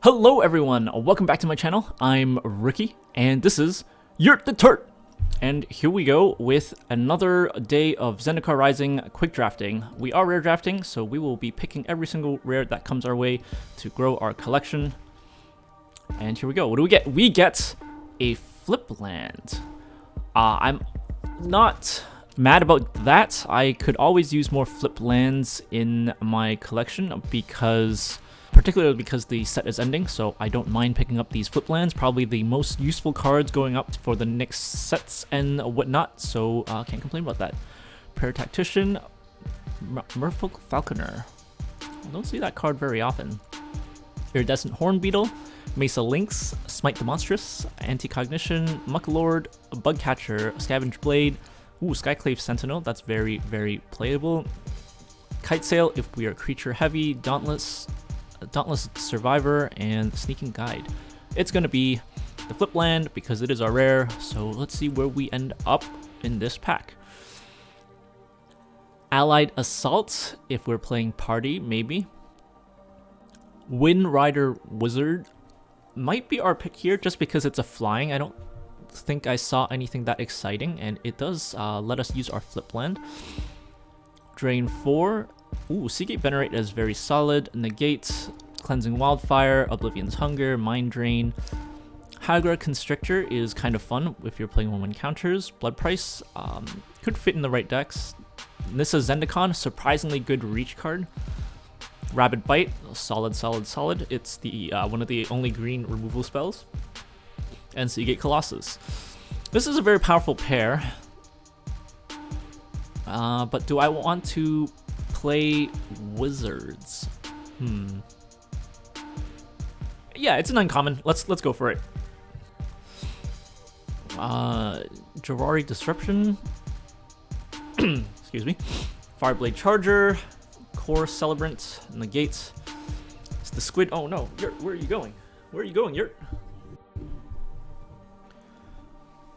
Hello everyone, welcome back to my channel. I'm Ricky, and this is Yurt the Turt. And here we go with another day of Zendikar Rising quick drafting. We are rare drafting, so we will be picking every single rare that comes our way to grow our collection. And here we go. What do we get? We get a flip land. I'm not mad about that. I could always use more flip lands in my collection particularly because the set is ending, so I don't mind picking up these flip lands. Probably the most useful cards going up for the next sets and whatnot, so can't complain about that. Paratactician, Merfolk Falconer. I don't see that card very often. Iridescent Horn Beetle, Mesa Lynx, Smite the Monstrous, Anti-Cognition, Mucklord, Bugcatcher, Scavenge Blade, Skyclave Sentinel, that's very, very playable. Kite Sail if we are creature heavy, Dauntless Survivor, and Sneaking Guide. It's going to be the flip land because it is our rare, so let's see where we end up in this pack. Allied Assault if we're playing party, maybe. Wind Rider Wizard might be our pick here just because it's a flying. I don't think I saw anything that exciting, and it does let us use our flip land. Drain 4. Seagate Venerate is very solid. Negate, Cleansing Wildfire, Oblivion's Hunger, Mind Drain. Hagra Constrictor is kind of fun if you're playing 1/1 counters. Blood Price could fit in the right decks. Nissa Zendikar, surprisingly good reach card. Rabid Bite, solid. It's the one of the only green removal spells. And Seagate Colossus. This is a very powerful pair. But do I want to play Wizards? Yeah, it's an uncommon. Let's go for it. Jarari Disruption. Excuse me. Fireblade Charger. Core Celebrant. Negate. It's the Squid. Oh no, Yurt, where are you going? Where are you going, Yurt?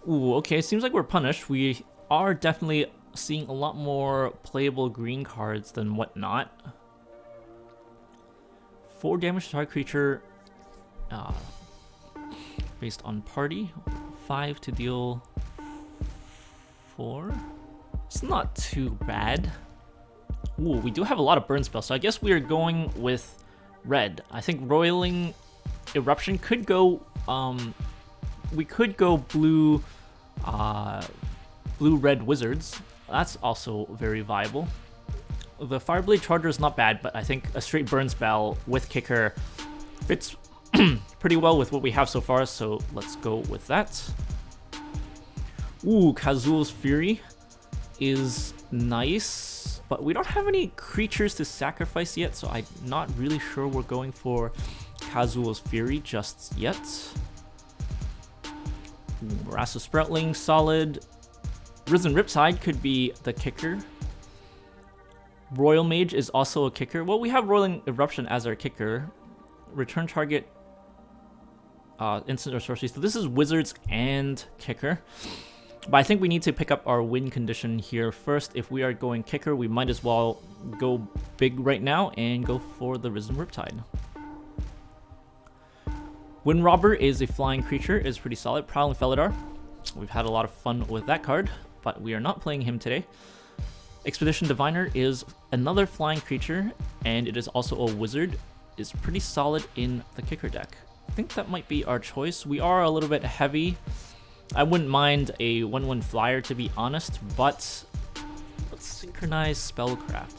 Okay, it seems like we're punished. We are definitely seeing a lot more playable green cards than whatnot. 4 damage to target creature based on party. 5 to deal 4. It's not too bad. We do have a lot of burn spells, so I guess we are going with red. I think Roiling Eruption could go. We could go blue. Blue-red Wizards. That's also very viable. The Fireblade Charger is not bad, but I think a straight burn spell with kicker fits pretty well with what we have so far, so let's go with that. Kazul's Fury is nice, but we don't have any creatures to sacrifice yet, so I'm not really sure we're going for Kazul's Fury just yet. Rasso Sproutling, solid. Risen Riptide could be the kicker. Royal Mage is also a kicker. Well, we have Roiling Eruption as our kicker. Return target instant or sorcery. So this is Wizards and kicker. But I think we need to pick up our win condition here first. If we are going kicker, we might as well go big right now and go for the Risen Riptide. Wind Robber is a flying creature, is pretty solid. Prowling Felidar. We've had a lot of fun with that card, but we are not playing him today. Expedition Diviner is another flying creature, and it is also a wizard. Is pretty solid in the kicker deck. I think that might be our choice. We are a little bit heavy. I wouldn't mind a 1/1 flyer, to be honest, but let's synchronize Spellcraft.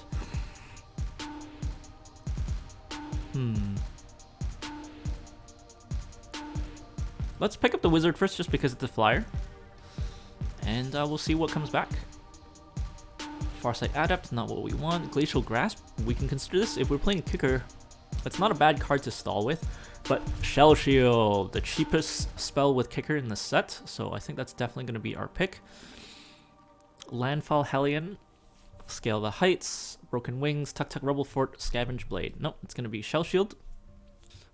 Let's pick up the wizard first, just because it's a flyer. And we'll see what comes back. Farsight Adept, not what we want. Glacial Grasp, we can consider this. If we're playing kicker, it's not a bad card to stall with. But Shell Shield, the cheapest spell with kicker in the set, so I think that's definitely going to be our pick. Landfall Hellion, Scale the Heights, Broken Wings, Tuk Tuk Rebel Fort, Scavenge Blade. Nope, it's going to be Shell Shield.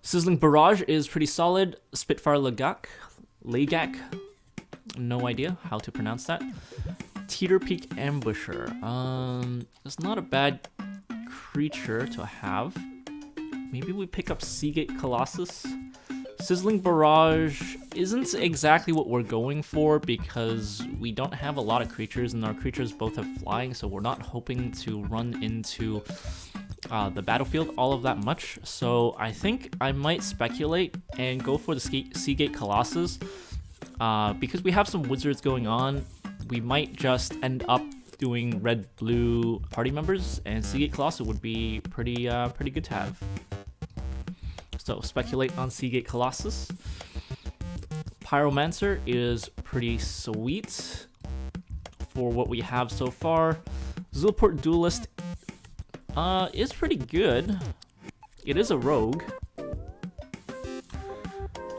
Sizzling Barrage is pretty solid. Spitfire Lagak, no idea how to pronounce that. Teeter Peak Ambusher. It's not a bad creature to have. maybe we pick up Seagate Colossus. Sizzling Barrage isn't exactly what we're going for because we don't have a lot of creatures and our creatures both have flying, so we're not hoping to run into the battlefield all of that much. So I think I might speculate and go for the Seagate Colossus because we have some wizards going on. We might just end up doing red-blue party members, and Seagate Colossus would be pretty good to have. So speculate on Seagate Colossus. Pyromancer is pretty sweet for what we have so far. Zulaport Duelist is pretty good. It is a rogue.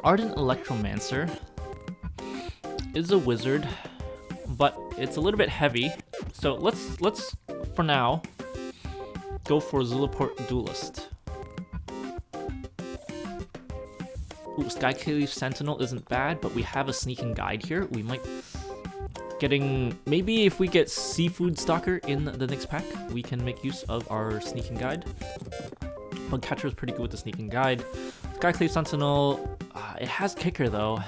Ardent Electromancer is a wizard, but it's a little bit heavy. So let's for now go for Zulaport Duelist. Ooh, Skycleave Sentinel isn't bad, but we have a sneaking guide here. We might maybe if we get Seafood Stalker in the next pack, we can make use of our sneaking guide. Bugcatcher is pretty good with the sneaking guide. Skycleave Sentinel, it has kicker though.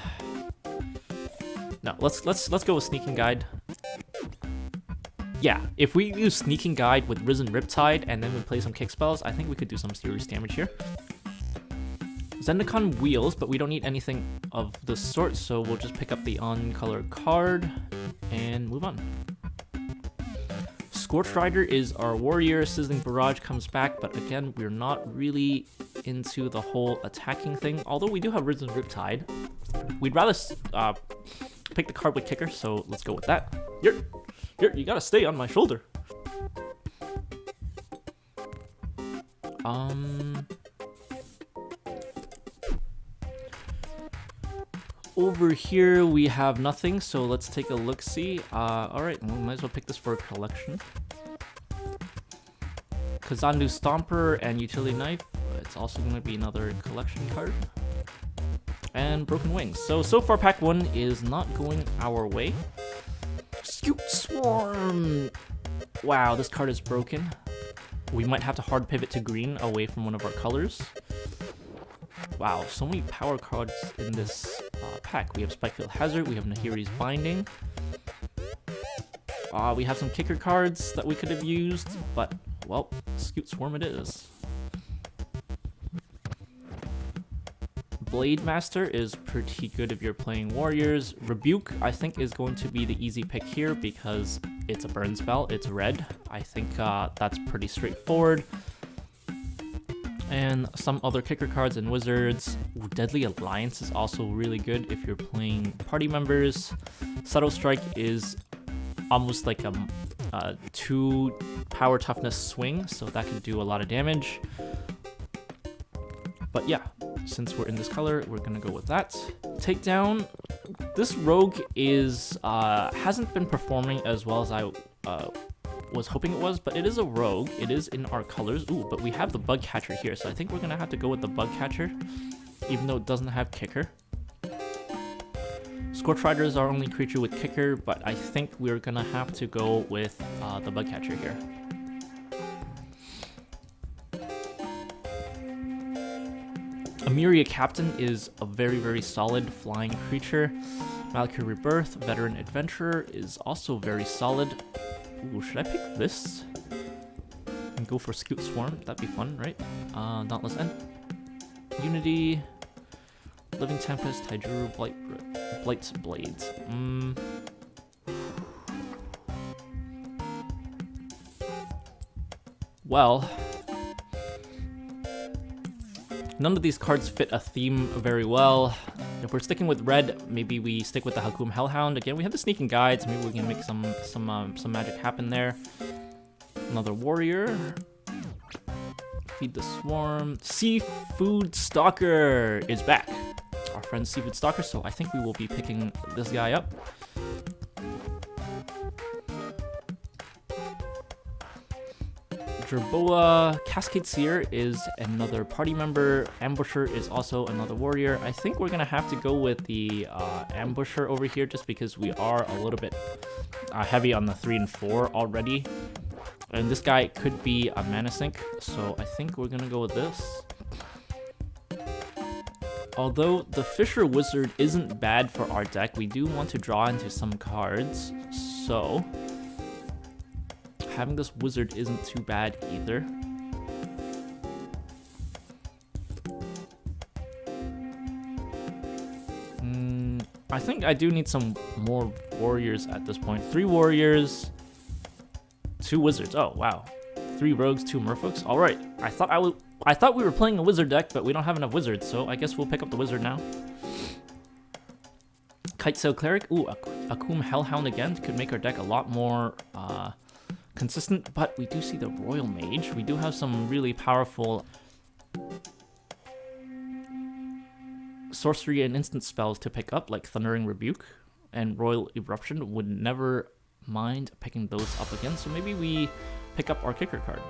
No, let's go with sneaking guide. Yeah, if we use sneaking guide with Risen Riptide and then we play some kick spells, I think we could do some serious damage here. Zendikar Wheels, but we don't need anything of the sort, so we'll just pick up the on-color card and move on. Scorch Rider is our warrior. Sizzling Barrage comes back, but again, we're not really into the whole attacking thing, although we do have Risen Riptide. We'd rather pick the card with kicker, so let's go with that. Here, you gotta stay on my shoulder. Over here we have nothing, so let's take a look-see. Alright, we might as well pick this for a collection. Kazandu Stomper and Utility Knife. It's also going to be another collection card. And Broken Wings. So far pack 1 is not going our way. Scute Swarm! Wow, this card is broken. We might have to hard pivot to green away from one of our colors. Wow, so many power cards in this pack. We have Spikefield Hazard, we have Nahiri's Binding. We have some kicker cards that we could have used, but, well, Scute Swarm it is. Blade Master is pretty good if you're playing warriors. Rebuke, I think, is going to be the easy pick here because it's a burn spell, it's red. I think that's pretty straightforward. And some other kicker cards and wizards. Ooh, Deadly Alliance is also really good if you're playing party members. Subtle Strike is almost like a 2 power toughness swing, so that can do a lot of damage. But yeah, since we're in this color, we're gonna go with that. Takedown. This rogue is hasn't been performing as well as I was hoping it was, but it is a rogue. It is in our colors. Ooh, but we have the Bugcatcher here, so I think we're gonna have to go with the Bugcatcher, even though it doesn't have kicker. Scorch Rider is our only creature with kicker, but I think we're gonna have to go with the Bugcatcher here. Amiria Captain is a very solid flying creature. Malakir Rebirth, Veteran Adventurer, is also very solid. Ooh, should I pick this? And go for Scute Swarm? That'd be fun, right? Dauntless End. Unity. Living Tempest, Taijuru, Blight's Blades. Well, none of these cards fit a theme very well. If we're sticking with red, maybe we stick with the Hakum Hellhound. Again, we have the Sneaking Guides. Maybe we can make some magic happen there. Another warrior. Feed the Swarm. Seafood Stalker is back. Our friend Seafood Stalker, so I think we will be picking this guy up. Jerboa. Cascade Seer is another party member. Ambusher is also another warrior. I think we're gonna have to go with the Ambusher over here just because we are a little bit heavy on the 3 and 4 already. And this guy could be a mana sink, so I think we're gonna go with this. Although the Fisher Wizard isn't bad for our deck, we do want to draw into some cards, so having this wizard isn't too bad either. I think I do need some more warriors at this point. 3 warriors, 2 wizards. Oh wow, 3 rogues, 2 merfolks. All right, I thought we were playing a wizard deck, but we don't have enough wizards, so I guess we'll pick up the wizard now. Kitesail Cleric. Ooh, Akum Hellhound again could make our deck a lot more consistent, but we do see the Royal Mage. We do have some really powerful sorcery and instant spells to pick up, like Thundering Rebuke and Royal Eruption. Would never mind picking those up again, so maybe we pick up our kicker card.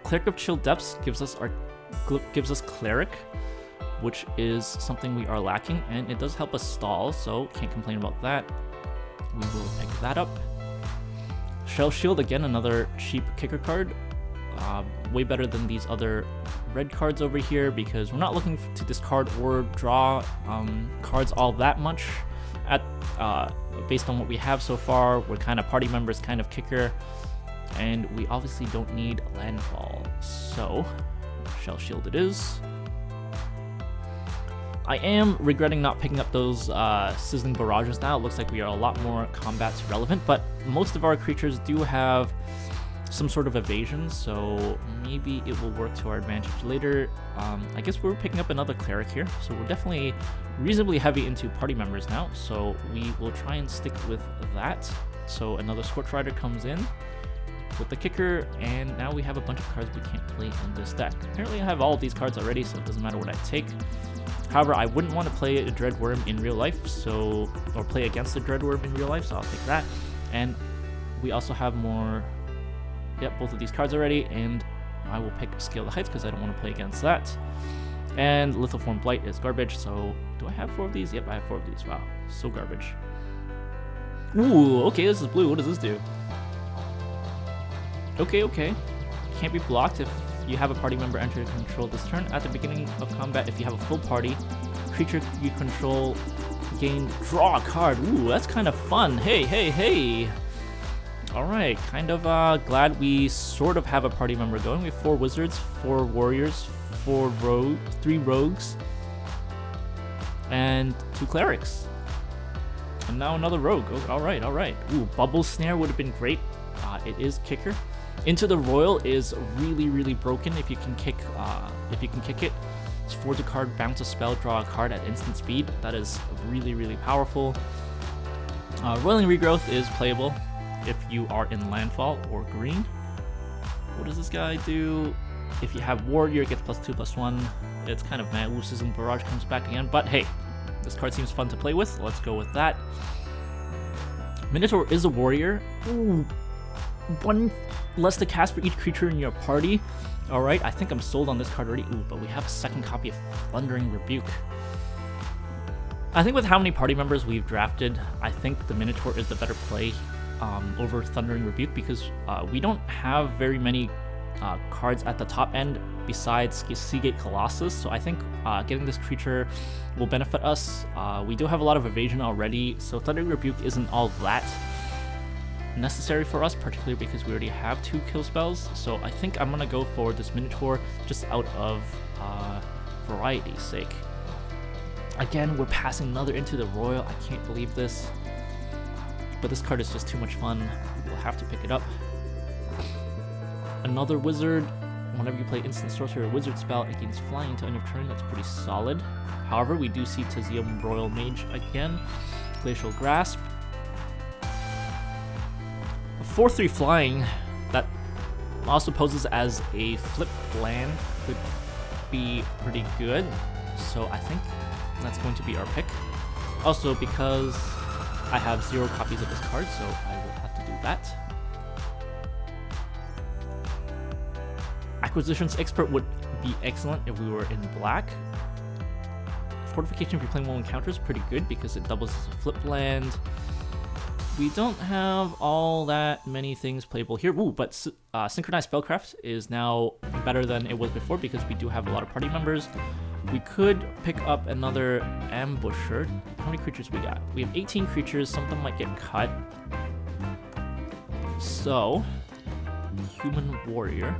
Cleric of Chill Depths gives us Cleric, which is something we are lacking, and it does help us stall, so can't complain about that. We will pick that up. Shell Shield, again, another cheap kicker card. Way better than these other red cards over here, because we're not looking to discard or draw cards all that much based on what we have so far. We're kind of party members, kind of kicker, and we obviously don't need landfall, so Shell Shield it is. I am regretting not picking up those Sizzling Barrages now. It looks like we are a lot more combat relevant, but most of our creatures do have some sort of evasion, so maybe it will work to our advantage later. I guess we're picking up another cleric here, so we're definitely reasonably heavy into party members now, so we will try and stick with that. So another Scorch Rider comes in with the kicker, and now we have a bunch of cards we can't play in this deck. Apparently I have all of these cards already, so it doesn't matter what I take. However, I wouldn't want to play a Dreadworm in real life, or play against a Dreadworm in real life, so I'll take that. And we also have more, yep, both of these cards already, and I will pick Scale the Heights because I don't want to play against that. And Lethal Form Blight is garbage, so do I have 4 of these? Yep, I have 4 of these. Wow, so garbage. Ooh, okay, this is blue. What does this do? Okay. Can't be blocked if you have a party member enter your control this turn. At the beginning of combat, if you have a full party, creature you control draw a card. Ooh, that's kind of fun. Hey. Alright, kind of glad we sort of have a party member going. We have 4 wizards, 4 warriors, 3 rogues, and 2 clerics. And now another rogue. Oh, alright. Ooh, Bubble Snare would have been great. It is kicker. Into the Royal is really broken if you can kick it. It's forge a card, bounce a spell, draw a card at instant speed. That is really powerful. Roiling Regrowth is playable if you are in landfall or green. What does this guy do? If you have warrior, it gets +2/+1. It's kind of mad. Luces and Barrage comes back again, but hey, this card seems fun to play with. Let's go with that. Minotaur is a warrior. Ooh, 1 less to cast for each creature in your party. Alright, I think I'm sold on this card already. Ooh, but we have a second copy of Thundering Rebuke. I think with how many party members we've drafted, I think the Minotaur is the better play over Thundering Rebuke, because we don't have very many cards at the top end besides Seagate Colossus, so I think getting this creature will benefit us. We do have a lot of evasion already, so Thundering Rebuke isn't all that necessary for us, particularly because we already have 2 kill spells. So I think I'm gonna go for this Minotaur just out of variety's sake. Again, we're passing another into the Royal. I can't believe this, but this card is just too much fun. We'll have to pick it up. Another wizard. Whenever you play instant sorcery or wizard spell, it gains flying until end of turn. That's pretty solid. However, we do see Tizium Royal Mage again. Glacial Grasp. 4/3 flying that also poses as a flip land could be pretty good, so I think that's going to be our pick. Also, because I have 0 copies of this card, so I will have to do that. Acquisitions Expert would be excellent if we were in black. Fortification, if you're playing 1 encounters, pretty good because it doubles as a flip land. we don't have all that many things playable here. Ooh, but Synchronized Spellcraft is now better than it was before because we do have a lot of party members. We could pick up another Ambusher. How many creatures we got? We have 18 creatures. Some of them might get cut. So, Human Warrior.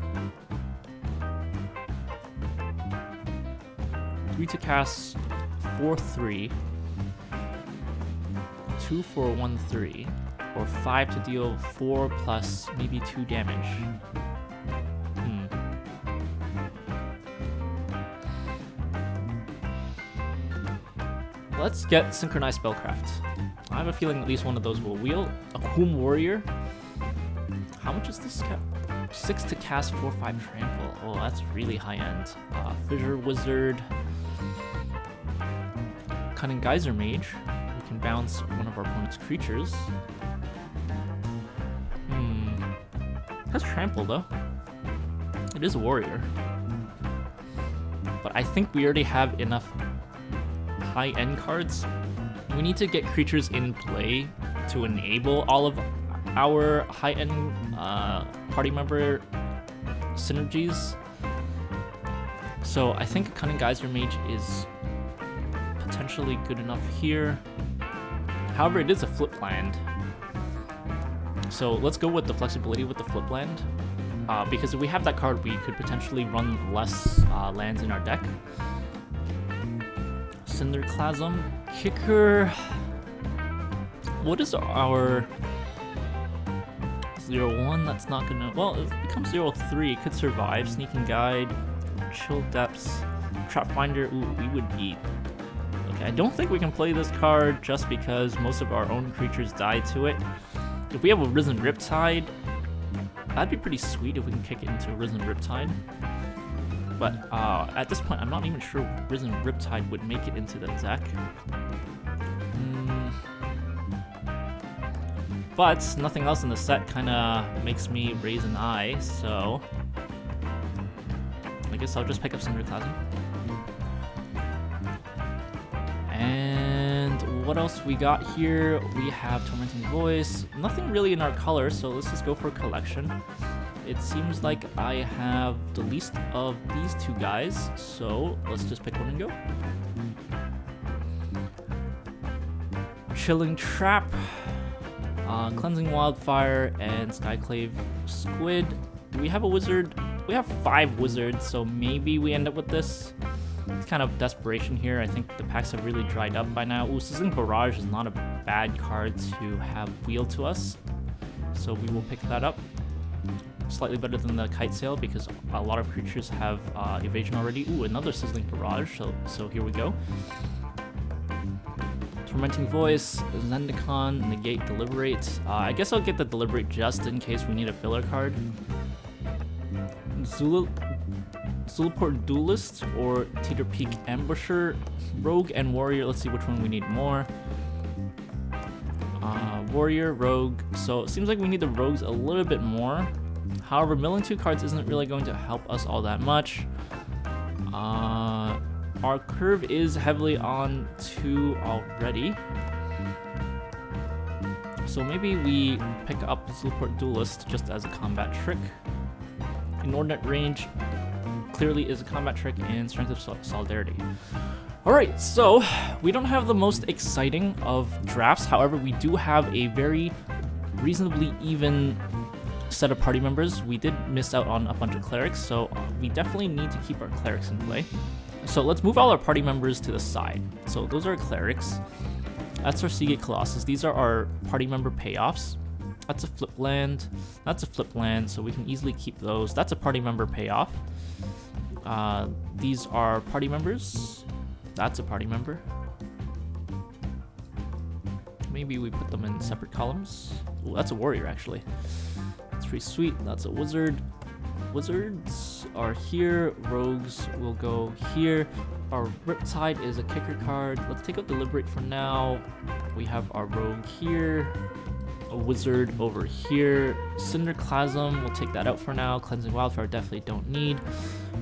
3 to cast 4/3. 2 for 1/3, or 5 to deal 4 plus maybe 2 damage. Let's get Synchronized Spellcraft. I have a feeling at least one of those will wheel. A Human Warrior. How much is this? 6 to cast 4/5 trample. Oh, that's really high end. Fissure Wizard. Cunning Geyser Mage. We can bounce one of our opponent's creatures. Has trample though. It is a warrior. But I think we already have enough high-end cards. We need to get creatures in play to enable all of our high-end party member synergies. So I think Cunning Geyser Mage is potentially good enough here. However, it is a flip land. So let's go with the flexibility with the flip land. Because if we have that card, we could potentially run less lands in our deck. Cinderclasm. Kicker. What is our 0/1? That's not gonna... Well, it becomes 0/3. It could survive. Sneaking Guide. Chill Depths. Trap Finder. Ooh, we would beat. Okay, I don't think we can play this card just because most of our own creatures die to it. If we have a Risen Riptide, that'd be pretty sweet if we can kick it into Risen Riptide. But at this point, I'm not even sure Risen Riptide would make it into the deck. But nothing else in the set kind of makes me raise an eye, so I guess I'll just pick up Cinderclasm. And what else we got here? We have Tormenting Voice. Nothing really in our color, so let's just go for collection. It seems like I have the least of these two guys, so let's just pick one and go. Chilling Trap, Cleansing Wildfire, and Skyclave Squid. Do we have a wizard? We have 5 wizards, so maybe we end up with this. It's kind of desperation here. I think the packs have really dried up by now. Ooh, Sizzling Barrage is not a bad card to have wheeled to us, so we will pick that up. Slightly better than the Kite Sail because a lot of creatures have evasion already. Ooh, another Sizzling Barrage, so here we go. Tormenting Voice, Zendikar, Negate, Deliberate. I guess I'll get the Deliberate just in case we need a filler card. Zulaport Duelist or Teeter Peak Ambusher, Rogue and Warrior. Let's see which one we need more. Warrior, Rogue. So it seems like we need the Rogues a little bit more. However, milling 2 cards isn't really going to help us all that much. Our curve is heavily on 2 already. So maybe we pick up Zulaport Duelist just as a combat trick. Inordinate Range clearly is a combat trick, and Strength of Solidarity. Alright, so we don't have the most exciting of drafts. However, we do have a very reasonably even set of party members. We did miss out on a bunch of clerics, so we definitely need to keep our clerics in play. So let's move all our party members to the side. So those are clerics. That's our Seagate Colossus. These are our party member payoffs. That's a flip land. That's a flip land, so we can easily keep those. That's a party member payoff. These are party members. That's a party member. Maybe we put them in separate columns. Ooh, that's a warrior, actually. That's pretty sweet. That's a wizard. Wizards are here. Rogues will go here. Our Riptide is a kicker card. Let's take out Deliberate for now. We have our rogue here. A wizard over here. Cinderclasm, we'll take that out for now. Cleansing Wildfire definitely don't need.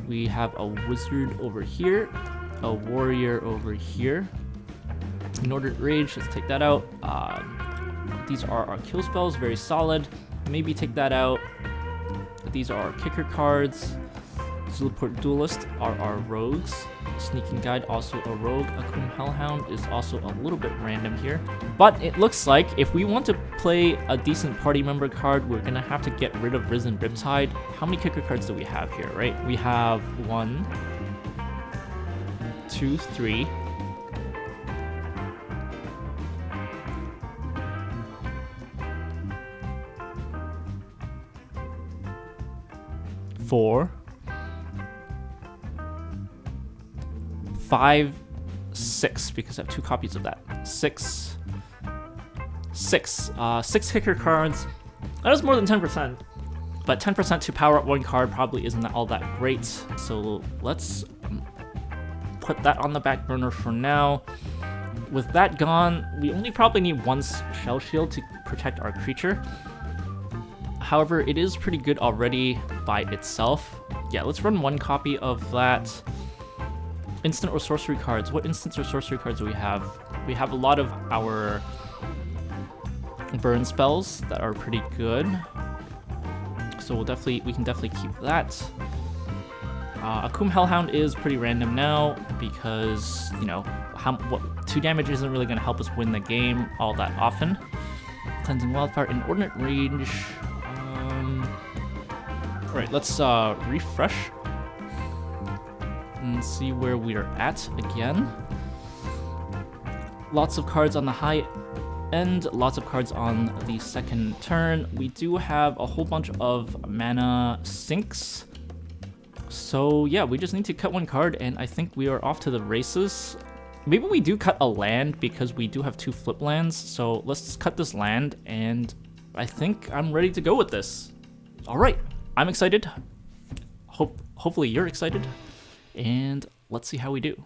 We have a wizard over here. A warrior over here. Inordinate Rage, let's take that out. These are our kill spells, very solid. Maybe take that out. These are our kicker cards. Zulaport Duelist are our rogues. Sneaking Guide, also a rogue. Akum Hellhound is also a little bit random here. But it looks like if we want to play a decent party member card, we're gonna have to get rid of Risen Riptide. How many kicker cards do we have here, right? We have 1, 2, 3. 4, 5, 6, because I have 2 copies of that. 6 kicker cards. That is more than 10%, but 10% to power up 1 card probably isn't all that great. So let's put that on the back burner for now. With that gone, we only probably need 1 Shell Shield to protect our creature. However, it is pretty good already by itself. Yeah, let's run 1 copy of that. Instant or sorcery cards. What instants or sorcery cards do we have? We have a lot of our burn spells that are pretty good. So we can definitely keep that. Akum Hellhound is pretty random now because, you know, 2 damage isn't really going to help us win the game all that often. Cleansing Wildfire, Inordinate Rage. Alright, let's refresh and see where we're at again. Lots of cards on the high end, lots of cards on the second turn. We do have a whole bunch of mana sinks. So yeah, we just need to cut 1 card and I think we are off to the races. Maybe we do cut a land because we do have 2 flip lands. So let's just cut this land and I think I'm ready to go with this. Alright, I'm excited. Hopefully you're excited. And let's see how we do.